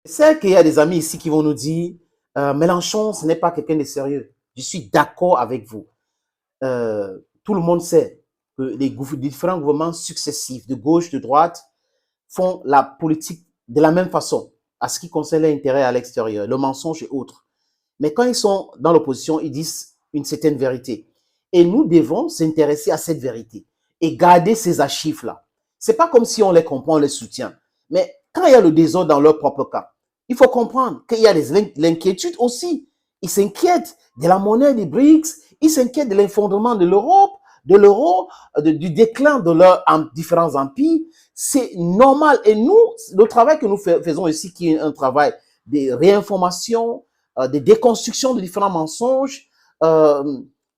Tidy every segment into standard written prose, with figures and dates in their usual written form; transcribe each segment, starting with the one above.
C'est qu'il y a des amis ici qui vont nous dire Mélenchon, ce n'est pas quelqu'un de sérieux. Je suis d'accord avec vous. Tout le monde sait que les différents gouvernements successifs, de gauche, de droite, font la politique de la même façon, à ce qui concerne l'intérêt à l'extérieur, le mensonge et autres. Mais quand ils sont dans l'opposition, ils disent une certaine vérité. Et nous devons s'intéresser à cette vérité et garder ces archives-là. C'est pas comme si on les comprend, on les soutient. Mais quand il y a le désordre dans leur propre cas, il faut comprendre qu'il y a l'inquiétude aussi. Ils s'inquiètent de la monnaie des BRICS, ils s'inquiètent de l'effondrement de l'Europe, de l'euro, du déclin de leurs différents empires. C'est normal. Et nous, le travail que nous faisons ici, qui est un travail de réinformation, de déconstruction de différents mensonges,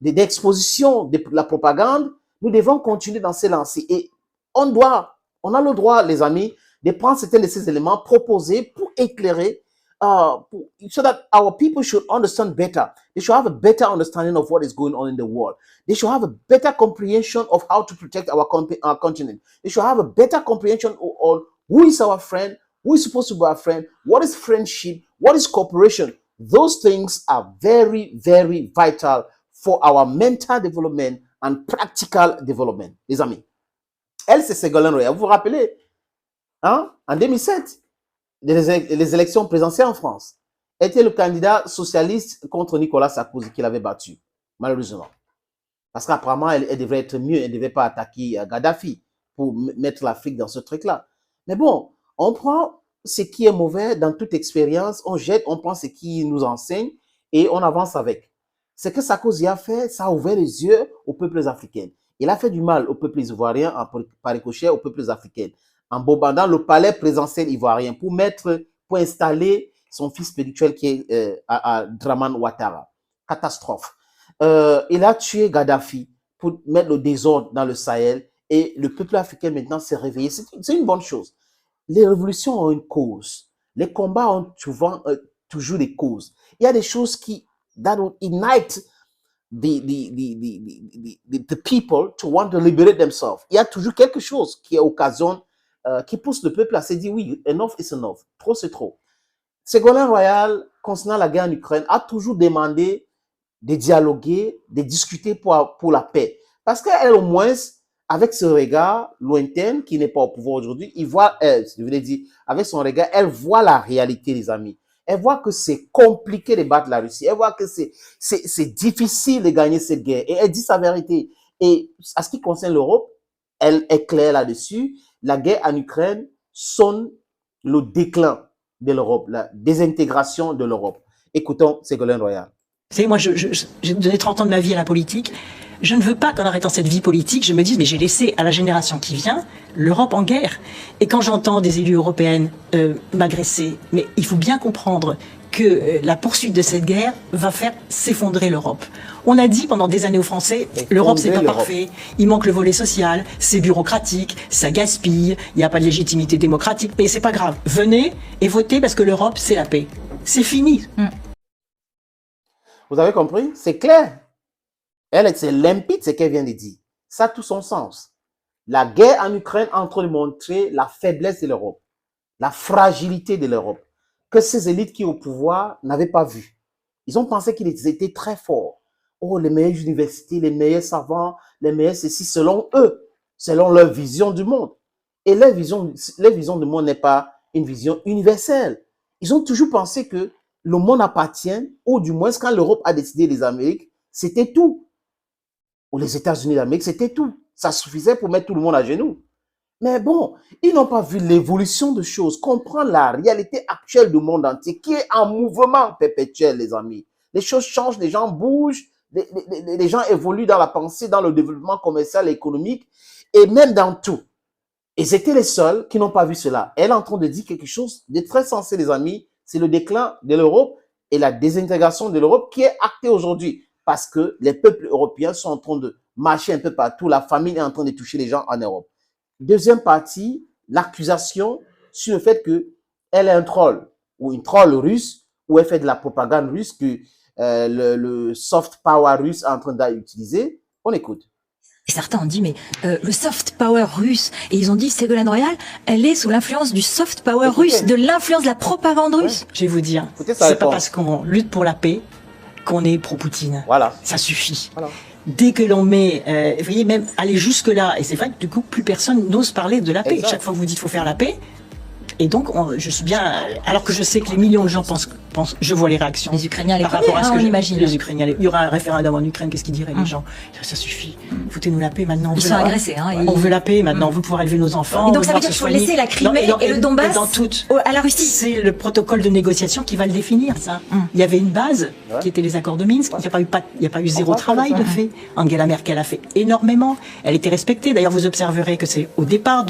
d'exposition de la propagande, nous devons continuer dans ces lancers. Et on a le droit, les amis, de prendre certains de ces éléments proposés pour éclairer, so that our people should understand better. They should have a better understanding of what is going on in the world. They should have a better comprehension of how to protect our continent. They should have a better comprehension of who is our friend, who is supposed to be our friend, what is friendship, what is cooperation. Those things are very, very vital for our mental development and practical development, les amis. Elle, c'est Ségolène Royal. Vous vous rappelez, hein, en 2007, les élections présidentielles en France, était le candidat socialiste contre Nicolas Sarkozy qu'il avait battu, malheureusement. Parce qu'apparemment, elle devrait être mieux, elle ne devait pas attaquer Gaddafi pour mettre l'Afrique dans ce truc-là. Mais bon, on prend ce qui est mauvais dans toute expérience, on jette, on prend ce qui nous enseigne et on avance avec. Ce que Sarkozy a fait, ça a ouvert les yeux aux peuples africains. Il a fait du mal aux peuples ivoiriens, par ricochet aux peuples africains, en bombardant le palais présidentiel ivoirien pour installer son fils spirituel qui est à Draman Ouattara. Catastrophe. Il a tué Gaddafi pour mettre le désordre dans le Sahel et le peuple africain maintenant s'est réveillé. C'est une bonne chose. Les révolutions ont une cause. Les combats ont souvent, toujours des causes. Il y a des choses that will ignite the people to want to liberate themselves. Il y a toujours quelque chose qui occasionne, qui pousse le peuple à se dire oui, enough is enough. Trop, c'est trop. Ségolène Royal, concernant la guerre en Ukraine, a toujours demandé de dialoguer, de discuter pour la paix. Parce qu'elle, au moins, avec ce regard lointain, qui n'est pas au pouvoir aujourd'hui, je voulais dire, avec son regard, elle voit la réalité, les amis. Elle voit que c'est compliqué de battre la Russie. Elle voit que c'est difficile de gagner cette guerre. Et elle dit sa vérité. Et à ce qui concerne l'Europe, elle est claire là-dessus. La guerre en Ukraine sonne le déclin de l'Europe, la désintégration de l'Europe. Écoutons Ségolène Royal. Vous savez, moi, j'ai donné 30 ans de ma vie à la politique. Je ne veux pas qu'en arrêtant cette vie politique, je me dise, mais j'ai laissé à la génération qui vient l'Europe en guerre. Et quand j'entends des élus européennes m'agresser, mais il faut bien comprendre que la poursuite de cette guerre va faire s'effondrer l'Europe. On a dit pendant des années aux Français, l'Europe c'est pas parfait, il manque le volet social, c'est bureaucratique, ça gaspille, il n'y a pas de légitimité démocratique, mais c'est pas grave. Venez et votez parce que l'Europe c'est la paix. C'est fini. Vous avez compris? C'est clair. Elle, c'est limpide ce qu'elle vient de dire. Ça a tout son sens. La guerre en Ukraine est en train de montrer la faiblesse de l'Europe, la fragilité de l'Europe, que ces élites qui sont au pouvoir n'avaient pas vu. Ils ont pensé qu'ils étaient très forts. Oh, les meilleures universités, les meilleurs savants, les meilleurs ceci, selon eux, selon leur vision du monde. Et leur vision du monde n'est pas une vision universelle. Ils ont toujours pensé que le monde appartient, ou du moins quand l'Europe a décidé les Amériques, c'était tout. Ou les États-Unis d'Amérique, c'était tout. Ça suffisait pour mettre tout le monde à genoux. Mais bon, ils n'ont pas vu l'évolution de choses, comprendre la réalité actuelle du monde entier, qui est en mouvement perpétuel, les amis. Les choses changent, les gens bougent, les gens évoluent dans la pensée, dans le développement commercial et économique, et même dans tout. Et c'était les seuls qui n'ont pas vu cela. Elle est en train de dire quelque chose de très sensé, les amis. C'est le déclin de l'Europe et la désintégration de l'Europe qui est actée aujourd'hui. Parce que les peuples européens sont en train de marcher un peu partout. La famine est en train de toucher les gens en Europe. Deuxième partie, l'accusation sur le fait qu'elle est un troll ou une troll russe, ou elle fait de la propagande russe que le soft power russe est en train d'utiliser. On écoute. Et certains ont dit, mais le soft power russe, et ils ont dit, Ségolène Royal, elle est sous l'influence du soft power russe, de l'influence de la propagande russe. Je vais vous dire, Écoutez sa c'est pas réponse. parce qu'on lutte pour la paix qu'on est pro-Poutine. Voilà. Ça suffit. Voilà. Dès que l'on met, vous voyez, même aller jusque-là, et c'est vrai que du coup, plus personne n'ose parler de la paix. Exact. Chaque fois que vous dites faut faire la paix, et donc je suis bien, alors que je sais que les millions de gens pensent je vois les réactions. Les Ukrainiens les par premiers, rapport à ce hein, que on imagine. les Ukrainiens, il y aura un référendum en Ukraine, qu'est-ce qu'ils diraient les gens? Ça suffit, foutez-nous la paix maintenant. Ils sont agressés, hein. On veut la paix maintenant, vous pouvez élever nos enfants. Et donc on ça veut veut dire voir qu'il faut se laisser la soigner. Crimée et le Donbass dans toute. à la Russie. C'est le protocole de négociation qui va le définir, ça. Il y avait une base, qui était les accords de Minsk. Il n'y a pas eu zéro travail de fait. Angela Merkel a fait énormément. Elle était respectée. D'ailleurs, vous observerez que c'est au départ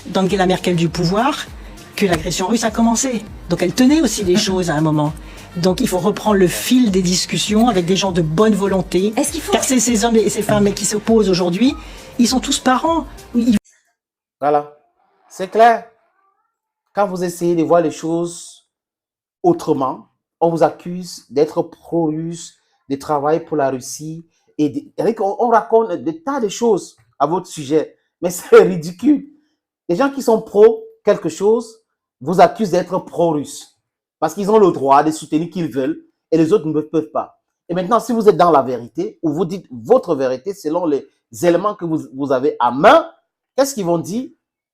d'Angela Merkel du pouvoir que l'agression russe a commencé. Donc elle tenait aussi les choses à un moment. Donc il faut reprendre le fil des discussions avec des gens de bonne volonté. Est-ce qu'il faut... Car ces hommes et ces femmes qui s'opposent aujourd'hui, ils sont tous parents. Voilà. C'est clair. Quand vous essayez de voir les choses autrement, on vous accuse d'être pro-russe, de travailler pour la Russie. Et on raconte des tas de choses à votre sujet. Mais c'est ridicule. Les gens qui sont pro quelque chose vous accusent d'être pro-russe. Parce qu'ils ont le droit de soutenir qu'ils veulent et les autres ne peuvent pas. Et maintenant, si vous êtes dans la vérité, ou vous dites votre vérité selon les éléments que vous avez à main, qu'est-ce qu'ils vont dire?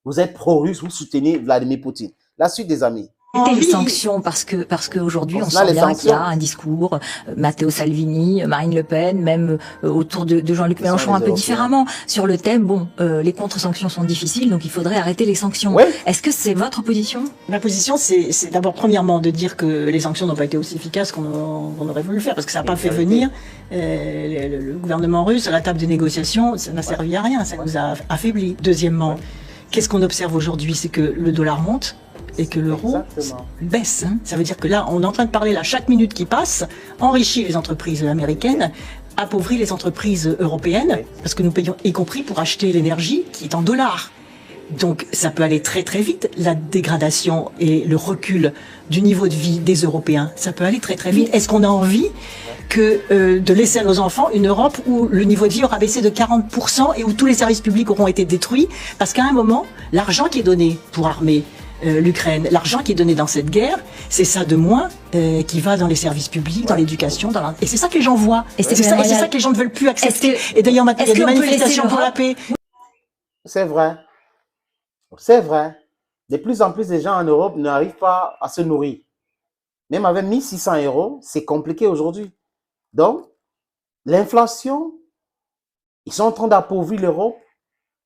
Vous êtes pro-russe, vous soutenez Vladimir Poutine. La suite des amis. C'était les sanctions parce que aujourd'hui on Là, sent les bien qu'il y a sanctions. un discours Matteo Salvini, Marine Le Pen, même autour de Jean-Luc Mélenchon un peu différemment sur le thème. Bon, les contre-sanctions sont difficiles, donc il faudrait arrêter les sanctions. Oui. Est-ce que c'est votre position? Ma position, c'est d'abord, premièrement, de dire que les sanctions n'ont pas été aussi efficaces qu'on aurait voulu le faire, parce que ça n'a pas fait venir le gouvernement russe à la table des négociations, ça n'a servi à rien, ça nous a affaiblis. Deuxièmement, qu'est-ce qu'on observe aujourd'hui? C'est que le dollar monte et que l'euro baisse. Ça veut dire que là, on est en train de parler, là, chaque minute qui passe, enrichit les entreprises américaines, appauvrit les entreprises européennes, parce que nous payons, y compris pour acheter l'énergie qui est en dollars. Donc ça peut aller très très vite, la dégradation et le recul du niveau de vie des Européens, ça peut aller très très vite. Est-ce qu'on a envie de laisser à nos enfants une Europe où le niveau de vie aura baissé de 40% et où tous les services publics auront été détruits? Parce qu'à un moment, l'argent qui est donné pour armer l'Ukraine, l'argent qui est donné dans cette guerre, c'est ça de moins qui va dans les services publics, dans l'éducation, et c'est ça que les gens voient. Et c'est ça que les gens ne veulent plus accepter. Et d'ailleurs maintenant, il y a des manifestations pour la paix. C'est vrai. C'est vrai. De plus en plus de gens en Europe n'arrivent pas à se nourrir. Même avec 1600 €, c'est compliqué aujourd'hui. Donc, l'inflation, ils sont en train d'appauvrir l'Europe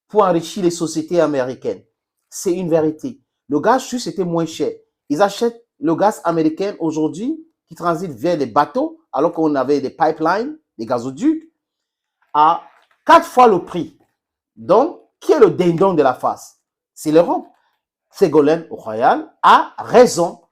pour enrichir les sociétés américaines. C'est une vérité. Le gaz russe était moins cher. Ils achètent le gaz américain aujourd'hui qui transite vers les bateaux, alors qu'on avait des pipelines, des gazoducs, à 4 fois le prix. Donc, qui est le dindon de la face? C'est l'Europe. Ségolène Royal a raison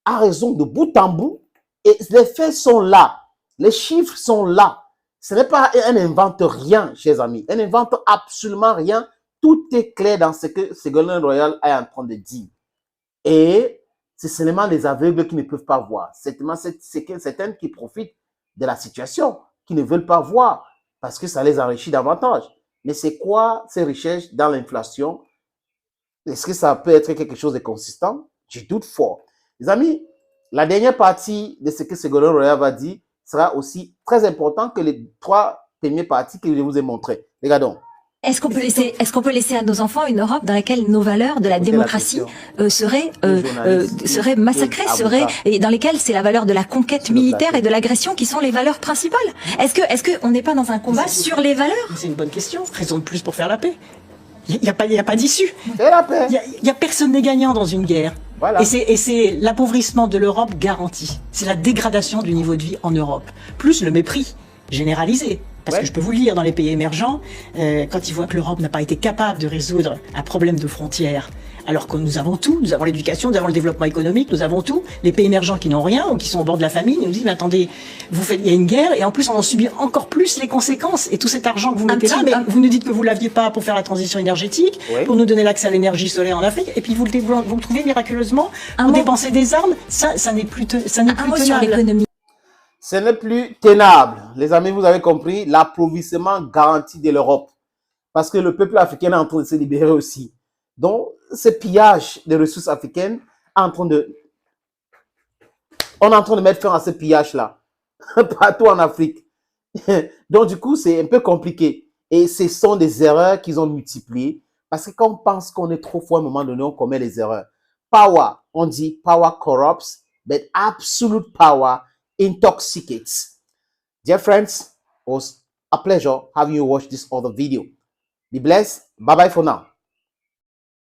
de bout en bout, et les faits sont là, les chiffres sont là. Ce n'est pas, elle n'invente rien, chers amis, elle n'invente absolument rien. Tout est clair dans ce que Ségolène Royal est en train de dire. Et c'est seulement les aveugles qui ne peuvent pas voir. C'est certaines qui profitent de la situation, qui ne veulent pas voir, parce que ça les enrichit davantage. Mais c'est quoi ces richesses dans l'inflation? Est-ce que ça peut être quelque chose de consistant? Je doute fort. Les amis, la dernière partie de ce que Ségolène Royal va dire sera aussi très important que les 3 premières parties que je vous ai montrées. Regardons. Est-ce qu'on peut laisser à nos enfants une Europe dans laquelle nos valeurs de la démocratie seraient massacrées, et dans lesquelles c'est la valeur de la conquête militaire et de l'agression qui sont les valeurs principales? Est-ce que on n'est pas dans un combat sur les valeurs? C'est une bonne question. Raison de plus pour faire la paix. Il n'y a pas d'issue. C'est la paix. Il y a personne n'est gagnant dans une guerre. Voilà. Et c'est l'appauvrissement de l'Europe garanti. C'est la dégradation du niveau de vie en Europe. Plus le mépris généralisé. Parce que je peux vous le dire, dans les pays émergents, quand ils voient que l'Europe n'a pas été capable de résoudre un problème de frontières, alors que nous avons tout, nous avons l'éducation, nous avons le développement économique, nous avons tout, les pays émergents qui n'ont rien ou qui sont au bord de la famine, ils nous disent, mais attendez, il y a une guerre, et en plus on en subit encore plus les conséquences, et tout cet argent que vous mettez là, mais vous nous dites que vous l'aviez pas pour faire la transition énergétique, pour nous donner l'accès à l'énergie solaire en Afrique, et puis vous le trouvez miraculeusement, vous dépensez des armes, ça n'est plus tenable. Sur l'économie. Ce n'est plus tenable. Les amis, vous avez compris, l'appauvrissement garanti de l'Europe. parce que le peuple africain est en train de se libérer aussi. Donc, ce pillage des ressources africaines est en train de... On est en train de mettre fin à ce pillage-là, partout en Afrique. Donc, du coup, c'est un peu compliqué. Et ce sont des erreurs qu'ils ont multipliées. Parce que quand on pense qu'on est trop fort, à un moment donné, on commet les erreurs. Power, on dit power corrupts, but absolute power intoxicates. Dear friends, it was a pleasure having you watch this other video. Be blessed. Bye-bye for now.